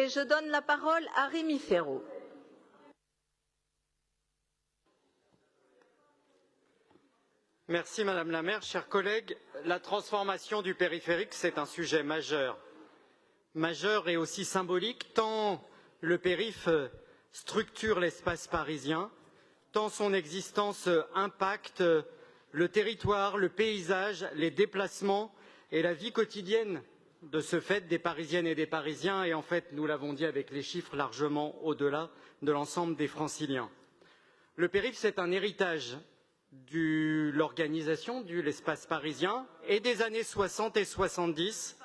et je donne la parole à Rémi Féraud. Merci Madame la maire. Chers collègues, la transformation du périphérique, c'est un sujet majeur. Majeur et aussi symbolique, tant le périph' structure l'espace parisien, tant son existence impacte le territoire, le paysage, les déplacements et la vie quotidienne de ce fait des Parisiennes et des Parisiens, et en fait, nous l'avons dit avec les chiffres, largement au-delà de l'ensemble des Franciliens. Le périph', c'est un héritage de l'organisation de l'espace parisien et des années 60 et 70,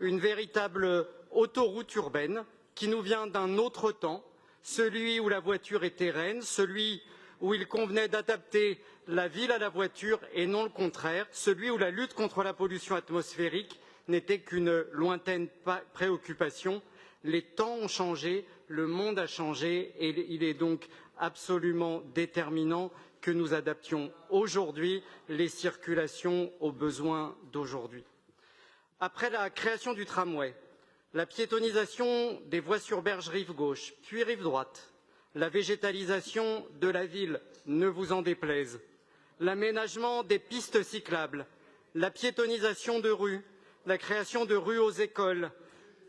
une véritable autoroute urbaine qui nous vient d'un autre temps, celui où la voiture était reine, celui où il convenait d'adapter la ville à la voiture et non le contraire, celui où la lutte contre la pollution atmosphérique n'était qu'une lointaine préoccupation. Les temps ont changé, le monde a changé et il est donc absolument déterminant que nous adaptions aujourd'hui les circulations aux besoins d'aujourd'hui. Après la création du tramway, la piétonisation des voies sur berge rive gauche, puis rive droite, la végétalisation de la ville, ne vous en déplaise, l'aménagement des pistes cyclables, la piétonisation de rues, la création de rues aux écoles,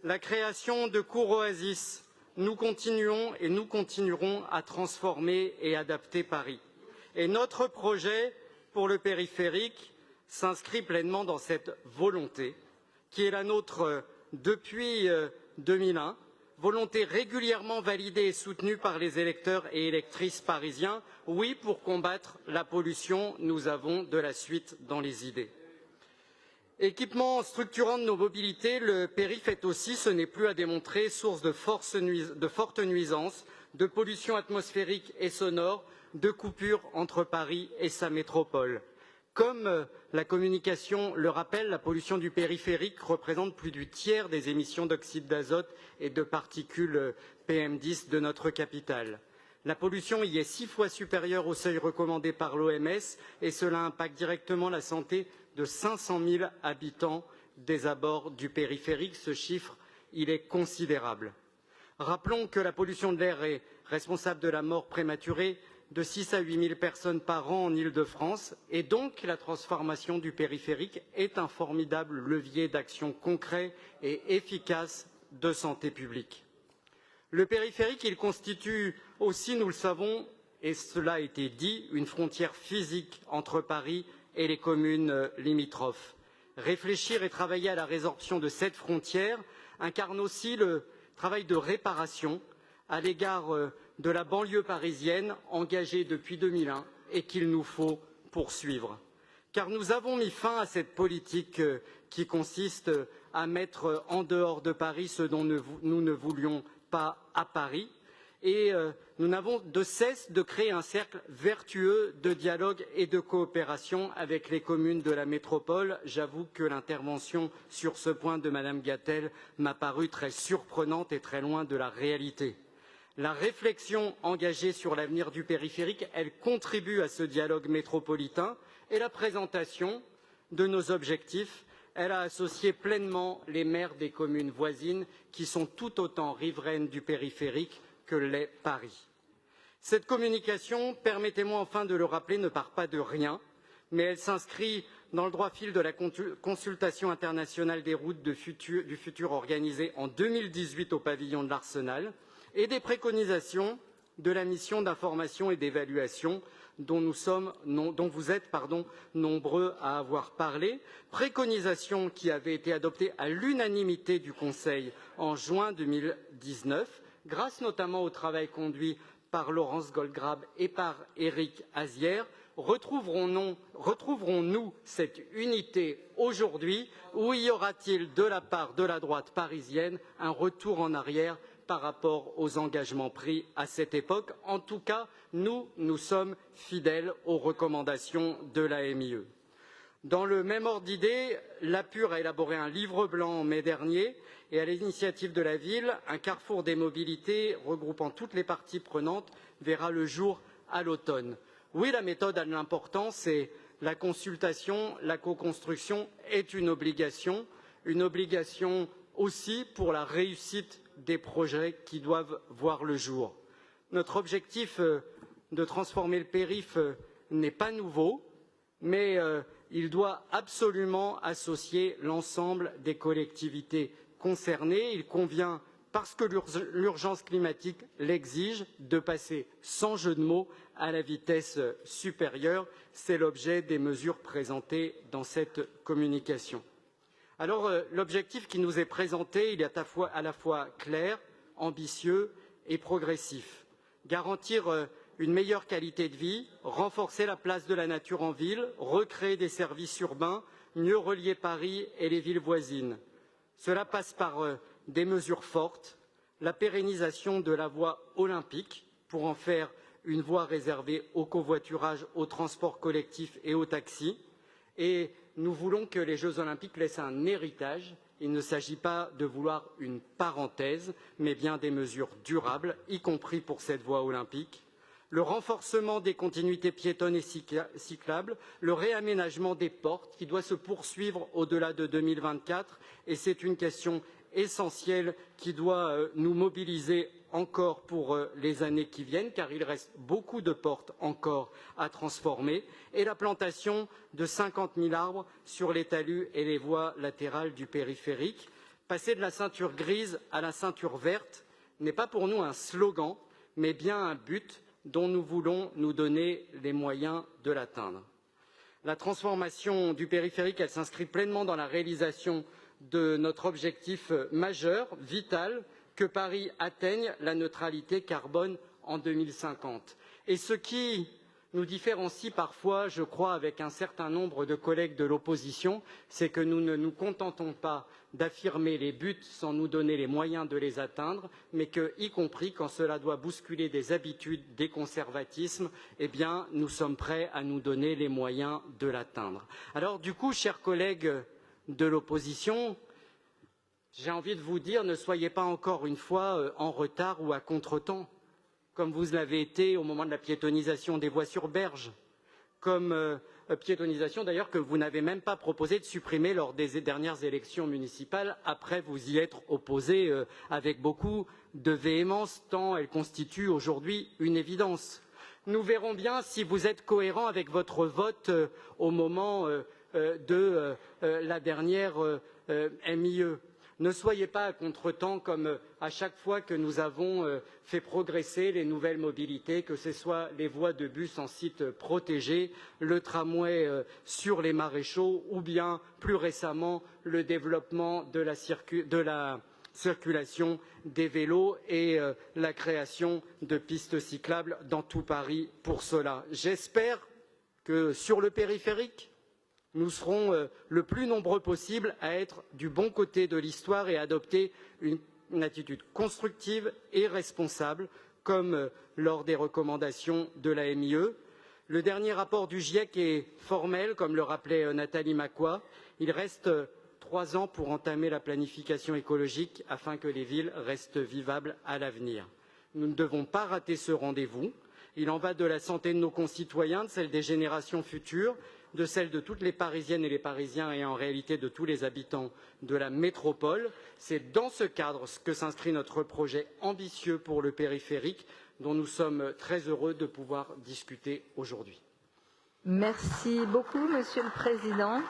la création de cours oasis, nous continuons et nous continuerons à transformer et adapter Paris. Et notre projet pour le périphérique s'inscrit pleinement dans cette volonté qui est la nôtre depuis 2001, volonté régulièrement validée et soutenue par les électeurs et électrices parisiens. Oui, pour combattre la pollution, nous avons de la suite dans les idées. Équipement structurant de nos mobilités, le périph' est aussi, ce n'est plus à démontrer, source de fortes nuisances, de pollution atmosphérique et sonore, de coupures entre Paris et sa métropole. Comme la communication le rappelle, la pollution du périphérique représente plus du tiers des émissions d'oxyde d'azote et de particules PM10 de notre capitale. La pollution y est 6 fois supérieure au seuil recommandé par l'OMS et cela impacte directement la santé de 500 000 habitants des abords du périphérique. Ce chiffre, il est considérable. Rappelons que la pollution de l'air est responsable de la mort prématurée de 6 à 8 000 personnes par an en Île-de-France et donc la transformation du périphérique est un formidable levier d'action concret et efficace de santé publique. Le périphérique, il constitue aussi, nous le savons, et cela a été dit, une frontière physique entre Paris et les communes limitrophes. Réfléchir et travailler à la résorption de cette frontière incarne aussi le travail de réparation à l'égard de la banlieue parisienne engagée depuis 2001 et qu'il nous faut poursuivre. Car nous avons mis fin à cette politique qui consiste à mettre en dehors de Paris ce dont nous ne voulions pas à Paris et nous n'avons de cesse de créer un cercle vertueux de dialogue et de coopération avec les communes de la métropole. J'avoue que l'intervention sur ce point de Madame Gatel m'a paru très surprenante et très loin de la réalité. La réflexion engagée sur l'avenir du périphérique, elle contribue à ce dialogue métropolitain et la présentation de nos objectifs, elle a associé pleinement les maires des communes voisines qui sont tout autant riveraines du périphérique que l'est Paris. Cette communication, permettez-moi enfin de le rappeler, ne part pas de rien, mais elle s'inscrit dans le droit fil de la consultation internationale des routes du futur organisée en 2018 au pavillon de l'Arsenal et des préconisations de la mission d'information et d'évaluation dont vous êtes nombreux à avoir parlé, préconisations qui avaient été adoptées à l'unanimité du Conseil en juin 2019, grâce notamment au travail conduit par Laurence Goldgrab et par Éric Azière. Retrouverons-nous cette unité aujourd'hui ou y aura-t-il de la part de la droite parisienne un retour en arrière par rapport aux engagements pris à cette époque? En tout cas, nous sommes fidèles aux recommandations de l'AMIE. Dans le même ordre d'idées, l'APUR a élaboré un livre blanc en mai dernier et à l'initiative de la ville, un carrefour des mobilités regroupant toutes les parties prenantes verra le jour à l'automne. Oui, la méthode a de l'importance et la consultation, la co-construction est une obligation aussi pour la réussite des projets qui doivent voir le jour. Notre objectif de transformer le périph' n'est pas nouveau, mais il doit absolument associer l'ensemble des collectivités concernées. Il convient, parce que l'urgence climatique l'exige, de passer sans jeu de mots à la vitesse supérieure. C'est l'objet des mesures présentées dans cette communication. Alors, l'objectif qui nous est présenté, il est à la fois clair, ambitieux et progressif. Garantir une meilleure qualité de vie, renforcer la place de la nature en ville, recréer des services urbains, mieux relier Paris et les villes voisines. Cela passe par des mesures fortes, la pérennisation de la voie olympique pour en faire une voie réservée au covoiturage, au transport collectif et aux taxis. Et nous voulons que les Jeux olympiques laissent un héritage. Il ne s'agit pas de vouloir une parenthèse, mais bien des mesures durables, y compris pour cette voie olympique. Le renforcement des continuités piétonnes et cyclables, le réaménagement des portes qui doit se poursuivre au-delà de 2024 et c'est une question essentielle qui doit nous mobiliser encore pour les années qui viennent car il reste beaucoup de portes encore à transformer et la plantation de 50 000 arbres sur les talus et les voies latérales du périphérique. Passer de la ceinture grise à la ceinture verte n'est pas pour nous un slogan mais bien un but dont nous voulons nous donner les moyens de l'atteindre. La transformation du périphérique, elle s'inscrit pleinement dans la réalisation de notre objectif majeur, vital, que Paris atteigne la neutralité carbone en 2050. Et ce qui nous différencie parfois, je crois, avec un certain nombre de collègues de l'opposition, c'est que nous ne nous contentons pas d'affirmer les buts sans nous donner les moyens de les atteindre, mais que, y compris quand cela doit bousculer des habitudes, des conservatismes, eh bien, nous sommes prêts à nous donner les moyens de l'atteindre. Alors, du coup, chers collègues de l'opposition, j'ai envie de vous dire, ne soyez pas encore une fois en retard ou à contretemps, comme vous l'avez été au moment de la piétonisation des voies sur berge, comme piétonisation d'ailleurs que vous n'avez même pas proposé de supprimer lors des dernières élections municipales, après vous y être opposé avec beaucoup de véhémence, tant elle constitue aujourd'hui une évidence. Nous verrons bien si vous êtes cohérent avec votre vote au moment de la dernière MIE. Ne soyez pas à contretemps comme à chaque fois que nous avons fait progresser les nouvelles mobilités, que ce soit les voies de bus en site protégé, le tramway sur les maréchaux ou bien plus récemment le développement de la circulation des vélos et la création de pistes cyclables dans tout Paris pour cela. J'espère que sur le périphérique, nous serons le plus nombreux possible à être du bon côté de l'histoire et à adopter une attitude constructive et responsable, comme lors des recommandations de la MIE. Le dernier rapport du GIEC est formel, comme le rappelait Nathalie Makwa. Il reste 3 ans pour entamer la planification écologique afin que les villes restent vivables à l'avenir. Nous ne devons pas rater ce rendez-vous. Il en va de la santé de nos concitoyens, de celle des générations futures, de celle de toutes les Parisiennes et les Parisiens et en réalité de tous les habitants de la métropole. C'est dans ce cadre que s'inscrit notre projet ambitieux pour le périphérique dont nous sommes très heureux de pouvoir discuter aujourd'hui. Merci beaucoup, Monsieur le Président.